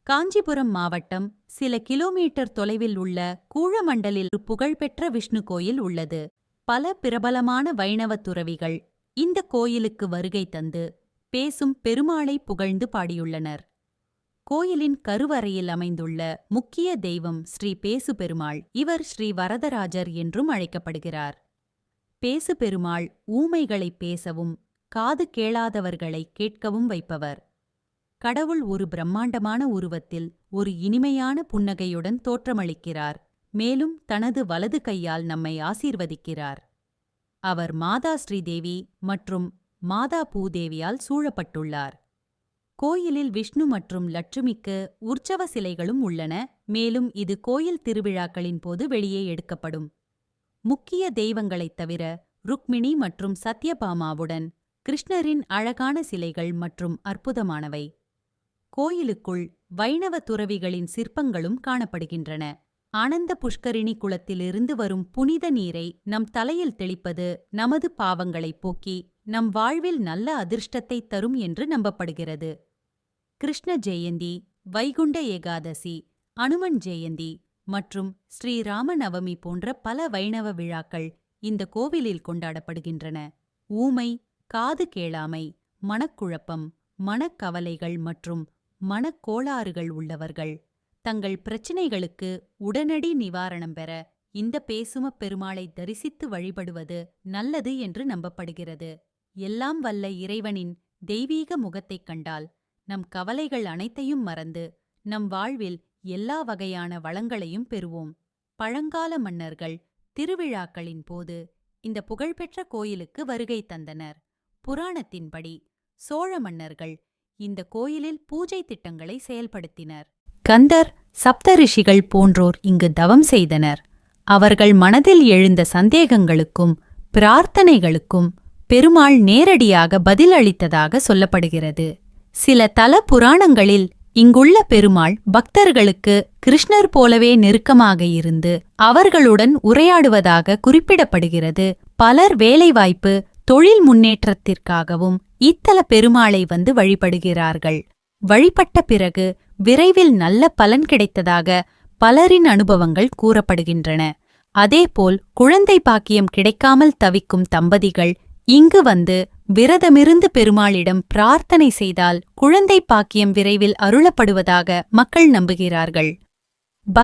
காஞ்சிபுரம் மாவட்டம் சில கிலோமீட்டர் தொலைவில் உள்ள கூழமண்டலில் ஒரு புகழ்பெற்ற விஷ்ணு கோயில் உள்ளது. பல பிரபலமான வைணவ துறவிகள் இந்த கோயிலுக்கு வருகை தந்து பேசும் பெருமாளை புகழ்ந்து பாடியுள்ளனர். கோயிலின் கருவறையில் அமைந்துள்ள முக்கிய தெய்வம் ஸ்ரீ பேசு பெருமாள். இவர் ஸ்ரீ வரதராஜர் என்றும் அழைக்கப்படுகிறார். பேசு பெருமாள் ஊமைகளை பேசவும் காது கேளாதவர்களை கேட்கவும் வைப்பவர். கடவுள் ஒரு பிரம்மாண்டமான உருவத்தில் ஒரு இனிமையான புன்னகையுடன் தோற்றமளிக்கிறார். மேலும் தனது வலது கையால் நம்மை ஆசீர்வதிக்கிறார். அவர் மாதா ஸ்ரீதேவி மற்றும் மாதா பூதேவியால் சூழப்பட்டுள்ளார். கோயிலில் விஷ்ணு மற்றும் லட்சுமிக்கு உற்சவ சிலைகளும் உள்ளன. மேலும் இது கோயில் திருவிழாக்களின் போது வெளியே எடுக்கப்படும். முக்கிய தெய்வங்களைத் தவிர ருக்மிணி மற்றும் சத்யபாமாவுடன் கிருஷ்ணரின் அழகான சிலைகள் மற்றும் அற்புதமானவை. கோயிலுக்குள் வைணவ துறவிகளின் சிற்பங்களும் காணப்படுகின்றன. ஆனந்த புஷ்கரிணி குளத்திலிருந்து வரும் புனித நீரை நம் தலையில் தெளிப்பது நமது பாவங்களைப் போக்கி நம் வாழ்வில் நல்ல அதிர்ஷ்டத்தை தரும் என்று நம்பப்படுகிறது. கிருஷ்ண ஜெயந்தி, வைகுண்ட ஏகாதசி, அனுமன் ஜெயந்தி மற்றும் ஸ்ரீராம நவமி போன்ற பல வைணவ விழாக்கள் இந்த கோவிலில் கொண்டாடப்படுகின்றன. ஊமை, காது கேளாமை, மனக்குழப்பம், மனக்கவலைகள் மற்றும் மனக்கோளாறுகள் உள்ளவர்கள் தங்கள் பிரச்சினைகளுக்கு உடனடி நிவாரணம் பெற இந்த பேசும பெருமாளை தரிசித்து வழிபடுவது நல்லது என்று நம்பப்படுகிறது. எல்லாம் வல்ல இறைவனின் தெய்வீக முகத்தைக் கண்டால் நம் கவலைகள் அனைத்தையும் மறந்து நம் வாழ்வில் எல்லா வகையான வளங்களையும் பெறுவோம். பழங்கால மன்னர்கள் திருவிழாக்களின் போது இந்த புகழ்பெற்ற கோயிலுக்கு வருகை தந்தனர். புராணத்தின்படி சோழ மன்னர்கள் இந்த கோயிலில் பூஜை திட்டங்களை செயல்படுத்தினர். கந்தர், சப்தரிஷிகள் போன்றோர் இங்கு தவம் செய்தனர். அவர்கள் மனதில் எழுந்த சந்தேகங்களுக்கும் பிரார்த்தனைகளுக்கும் பெருமாள் நேரடியாக பதிலளித்ததாக சொல்லப்படுகிறது. சில தல புராணங்களில் இங்குள்ள பெருமாள் பக்தர்களுக்கு கிருஷ்ணர் போலவே நெருக்கமாக இருந்து அவர்களுடன் உரையாடுவதாக குறிப்பிடப்படுகிறது. பலர் வேலைவாய்ப்பு, தொழில் முன்னேற்றத்திற்காகவும் இத்தல பெருமாளை வந்து வழிபடுகிறார்கள். வழிபட்ட பிறகு விரைவில் நல்ல பலன் கிடைத்ததாக பலரின் அனுபவங்கள் கூறப்படுகின்றன. அதேபோல் குழந்தை பாக்கியம் கிடைக்காமல் தவிக்கும் தம்பதிகள் இங்கு வந்து விரதமிருந்து பெருமாளிடம் பிரார்த்தனை செய்தால் குழந்தை பாக்கியம் விரைவில் அருளப்படுவதாக மக்கள் நம்புகிறார்கள்.